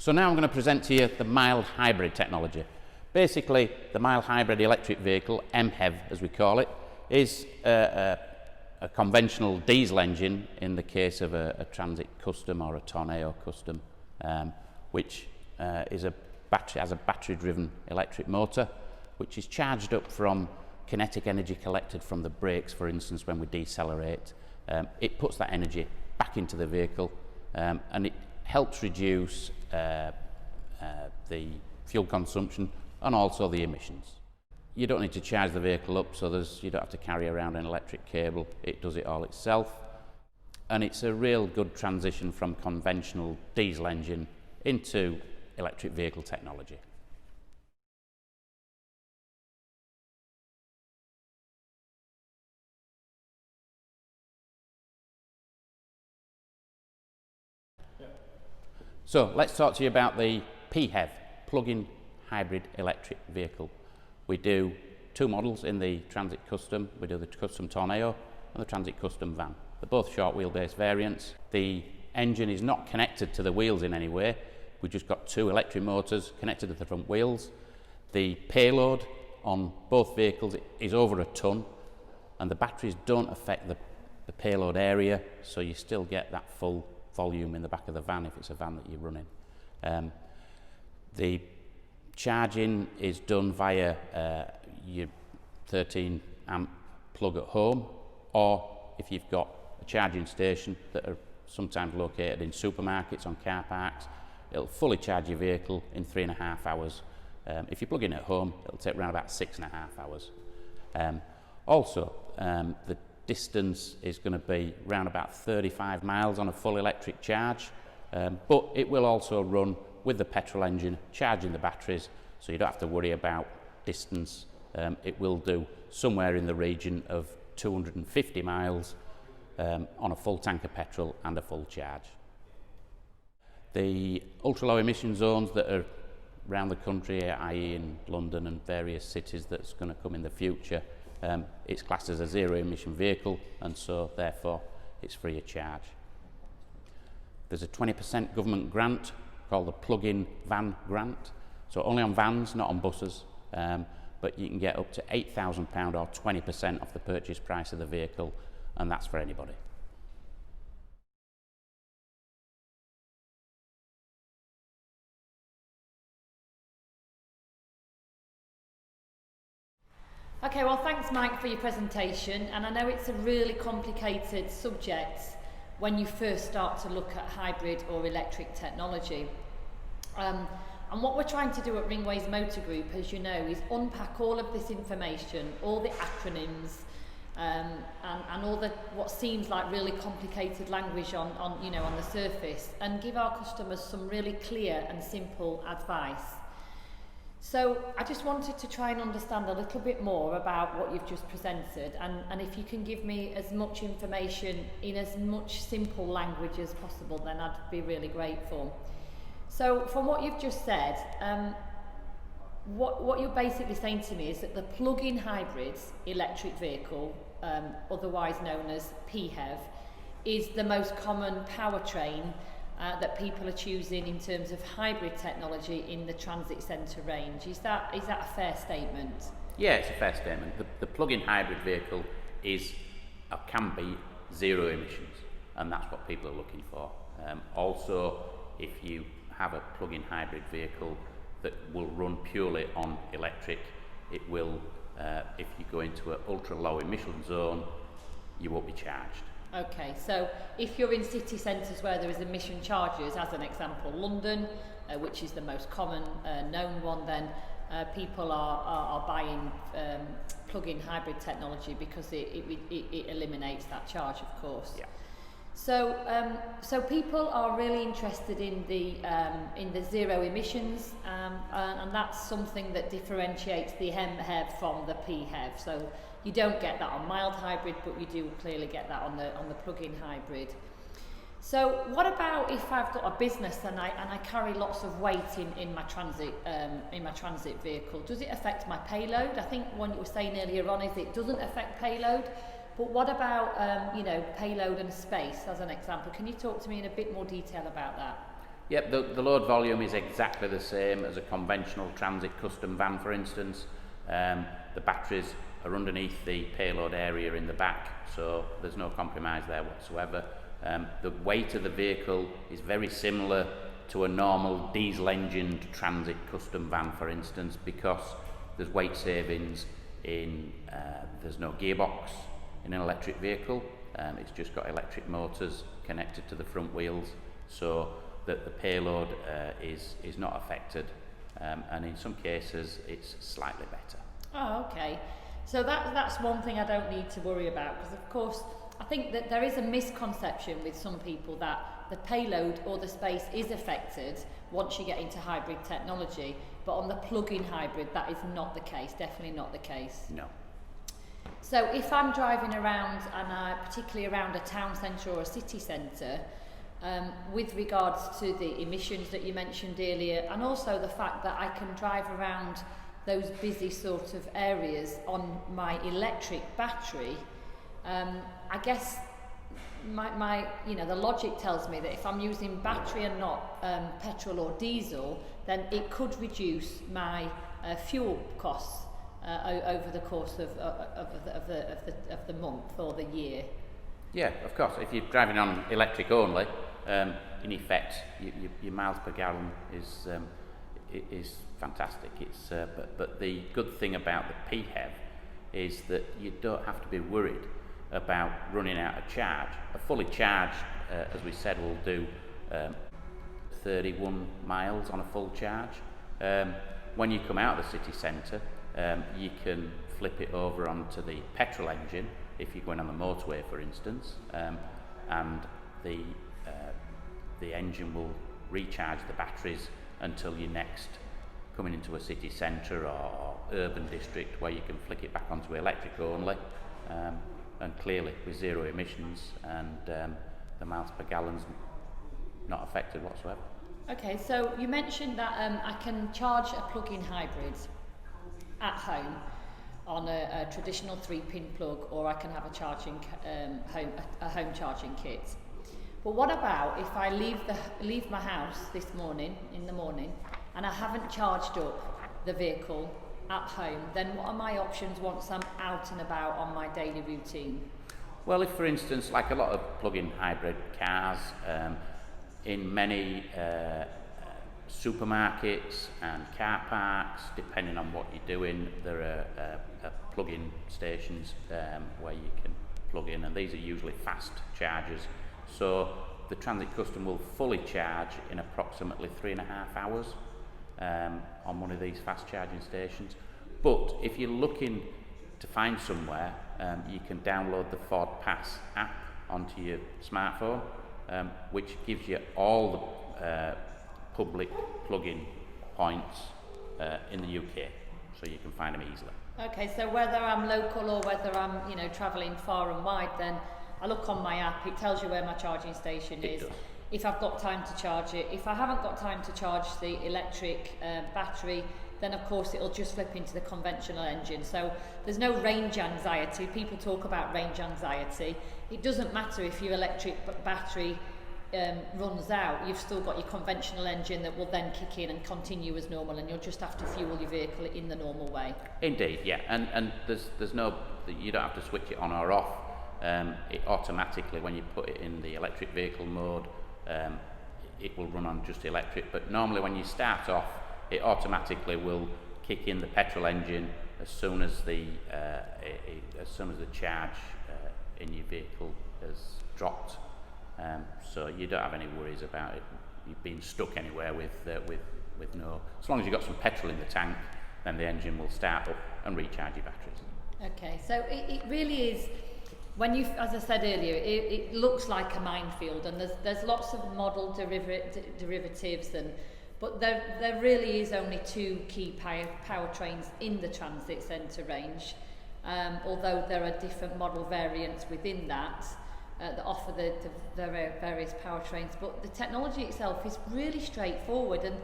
So now I'm going to present to you the mild hybrid technology. Basically, the mild hybrid electric vehicle, MHEV as we call it, is a conventional diesel engine in the case of a Transit Custom or a Tornado Custom, which has a battery-driven electric motor, which is charged up from kinetic energy collected from the brakes, for instance, when we decelerate. It puts that energy back into the vehicle, and it helps reduce the fuel consumption and also the emissions. You don't need to charge the vehicle up, so you don't have to carry around an electric cable. It does it all itself, and it's a real good transition from conventional diesel engine into electric vehicle technology. So let's talk to you about the PHEV, plug-in hybrid electric vehicle. We do two models in the Transit Custom. We do the Custom Tornado and the Transit Custom van. They're both short wheelbase variants. The engine is not connected to the wheels in any way. We've just got two electric motors connected to the front wheels. The payload on both vehicles is over a ton, and the batteries don't affect the payload area, so you still get that full volume in the back of the van if it's a van that you're running. The charging is done via your 13 amp plug at home, or if you've got a charging station that are sometimes located in supermarkets, on car parks, it'll fully charge your vehicle in 3.5 hours. If you plug in at home, it'll take around about 6.5 hours. Also, the distance is going to be around about 35 miles on a full electric charge, but it will also run with the petrol engine charging the batteries, so you don't have to worry about distance. It will do somewhere in the region of 250 miles on a full tank of petrol and a full charge. The ultra low emission zones that are around the country, i.e. in London and various cities that's going to come in the future, it's classed as a zero emission vehicle, and so therefore it's free of charge. There's a 20% government grant called the plug-in van grant, so only on vans, not on buses, but you can get up to £8,000 or 20% off the purchase price of the vehicle, and that's for anybody. Okay, well, thanks Mike for your presentation, and I know it's a really complicated subject when you first start to look at hybrid or electric technology. And what we're trying to do at Ringways Motor Group, as you know, is unpack all of this information, all the acronyms, and all the what seems like really complicated language on the surface, and give our customers some really clear and simple advice. So I just wanted to try and understand a little bit more about what you've just presented, and if you can give me as much information in as much simple language as possible, then I'd be really grateful. So from what you've just said, what you're basically saying to me is that the plug-in hybrid electric vehicle, otherwise known as PHEV, is the most common powertrain that people are choosing in terms of hybrid technology in the transit centre range. Is that a fair statement? Yeah, it's a fair statement. The plug-in hybrid vehicle is, or can be, zero emissions, and that's what people are looking for. Also, if you have a plug-in hybrid vehicle that will run purely on electric, it will, if you go into an ultra low emission zone, you won't be charged. Okay, so if you're in city centres where there is emission charges, as an example, London, which is the most common known one, then people are buying plug-in hybrid technology because it eliminates that charge, of course. Yeah. So people are really interested in the zero emissions, and that's something that differentiates the MHEV from the PHEV. So you don't get that on mild hybrid, but you do clearly get that on the plug-in hybrid. So what about if I've got a business and I carry lots of weight in my transit vehicle? Does it affect my payload? I think what you were saying earlier on is it doesn't affect payload. But what about payload and space as an example? Can you talk to me in a bit more detail about that? Yep, the load volume is exactly the same as a conventional transit custom van, for instance. The batteries are underneath the payload area in the back, so there's no compromise there whatsoever. The weight of the vehicle is very similar to a normal diesel-engined transit custom van, for instance, because there's weight savings in, there's no gearbox in an electric vehicle. It's just got electric motors connected to the front wheels, so that the payload is not affected, and in some cases it's slightly better. Oh, okay. So that's one thing I don't need to worry about, because of course I think that there is a misconception with some people that the payload or the space is affected once you get into hybrid technology, but on the plug-in hybrid that is not the case, definitely not the case. No. So if I'm driving around, and particularly around a town centre or a city centre, with regards to the emissions that you mentioned earlier, and also the fact that I can drive around those busy sort of areas on my electric battery, I guess my the logic tells me that if I'm using battery and not petrol or diesel, then it could reduce my fuel costs over the course of the month or the year. Yeah, of course. If you're driving on electric only, in effect, your miles per gallon is fantastic. It's but the good thing about the PHEV is that you don't have to be worried about running out of charge. A fully charged, as we said, will do 31 miles on a full charge. When you come out of the city centre, you can flip it over onto the petrol engine if you're going on the motorway, for instance, and the engine will recharge the batteries until you're next coming into a city centre or urban district where you can flick it back onto electric only, and clearly with zero emissions, and the miles per gallon's not affected whatsoever. Okay, so you mentioned that I can charge a plug-in hybrid at home on a traditional 3-pin plug, or I can have a charging home charging kit. But what about if I leave my house in the morning, and I haven't charged up the vehicle at home? Then what are my options once I'm out and about on my daily routine? Well, if for instance, like a lot of plug-in hybrid cars, in many supermarkets and car parks, depending on what you're doing, there are plug-in stations where you can plug in, and these are usually fast chargers. So the Transit Custom will fully charge in approximately 3.5 hours on one of these fast charging stations. But if you're looking to find somewhere, you can download the Ford Pass app onto your smartphone, which gives you all the public plug-in points in the UK, so you can find them easily. Okay, so whether I'm local or whether I'm travelling far and wide, then I look on my app, it tells you where my charging station is. It does. If I've got time to charge it. If I haven't got time to charge the electric battery, then of course it'll just flip into the conventional engine. So there's no range anxiety. People talk about range anxiety. It doesn't matter if your electric battery runs out, you've still got your conventional engine that will then kick in and continue as normal, and you'll just have to fuel your vehicle in the normal way. Indeed, yeah, and there's no, you don't have to switch it on or off. It automatically, when you put it in the electric vehicle mode, it will run on just electric, but normally when you start off, it automatically will kick in the petrol engine as soon as the charge in your vehicle has dropped. So you don't have any worries about it being stuck anywhere with no. As long as you've got some petrol in the tank, then the engine will start up and recharge your batteries. Okay, so it really is. When you, as I said earlier, it looks like a minefield, and there's lots of model derivatives, but there really is only two key powertrains in the transit centre range, although there are different model variants within that offer the various powertrains. But the technology itself is really straightforward, and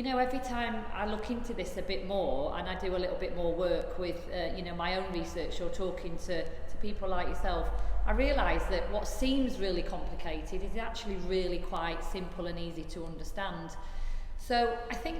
every time I look into this a bit more, and I do a little bit more work with my own research or talking to people like yourself, I realised that what seems really complicated is actually really quite simple and easy to understand. So I think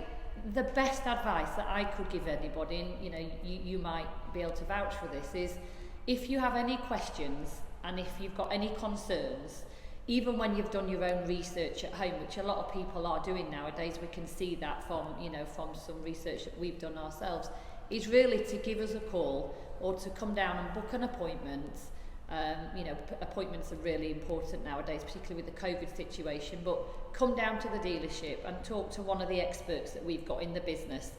the best advice that I could give anybody, and you know, you might be able to vouch for this, is if you have any questions and if you've got any concerns, even when you've done your own research at home, which a lot of people are doing nowadays, we can see that from, you know, from some research that we've done ourselves, is really to give us a call or to come down and book an appointment. You know, appointments are really important nowadays, particularly with the COVID situation, but come down to the dealership and talk to one of the experts that we've got in the business,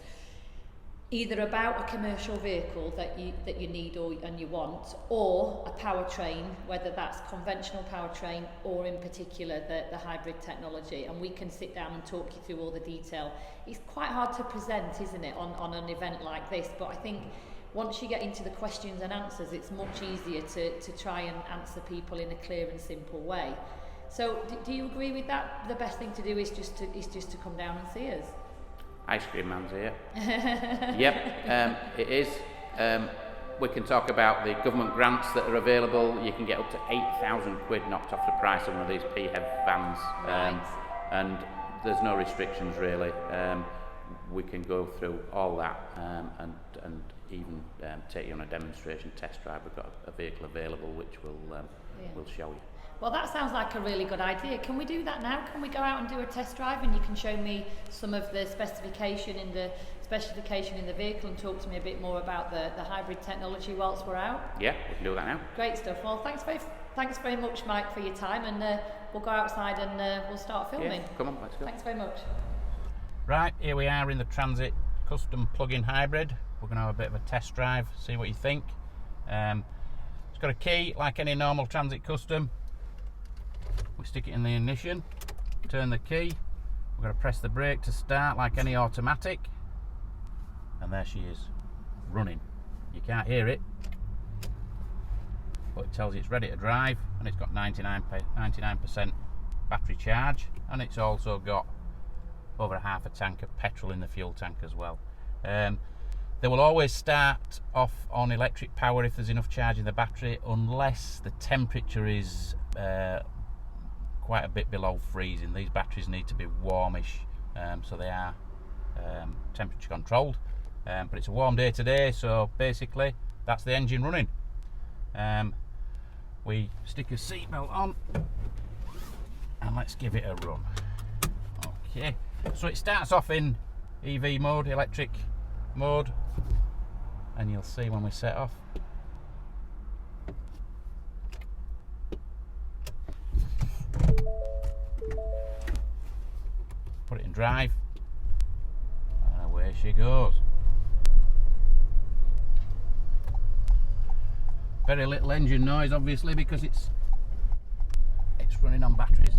either about a commercial vehicle that you need and you want, or a powertrain, whether that's conventional powertrain or in particular the hybrid technology, and we can sit down and talk you through all the detail. It's quite hard to present, isn't it, on an event like this, but I think once you get into the questions and answers, it's much easier to try and answer people in a clear and simple way. So do you agree with that? The best thing to do is just to come down and see us. Ice cream man's here. Yep, it is. We can talk about the government grants that are available. You can get up to 8,000 quid knocked off the price of one of these PHEV vans. Right. And there's no restrictions really. We can go through all that and even take you on a demonstration test drive. We've got a vehicle available which will show you. Well, that sounds like a really good idea. Can we do that now? Can we go out and do a test drive and you can show me some of the specification in the vehicle and talk to me a bit more about the hybrid technology whilst we're out? Yeah, we can do that now. Great stuff. Well, thanks very much, Mike, for your time, and we'll go outside and we'll start filming. Yeah, come on, let's go. Thanks very much. Right, here we are in the Transit Custom plug-in hybrid. We're going to have a bit of a test drive, see what you think. It's got a key like any normal Transit Custom. We stick it in the ignition, turn the key, we're going to press the brake to start like any automatic, and there she is, running. You can't hear it, but it tells you it's ready to drive, and it's got 99% battery charge, and it's also got over half a tank of petrol in the fuel tank as well. They will always start off on electric power if there's enough charge in the battery, unless the temperature is quite a bit below freezing. These batteries need to be warmish, so they are temperature controlled, but it's a warm day today, so basically that's the engine running. We stick a seatbelt on and let's give it a run. Okay, so it starts off in EV mode, electric mode, and you'll see when we set off. Put it in drive, and away she goes. Very little engine noise, obviously, because it's running on batteries.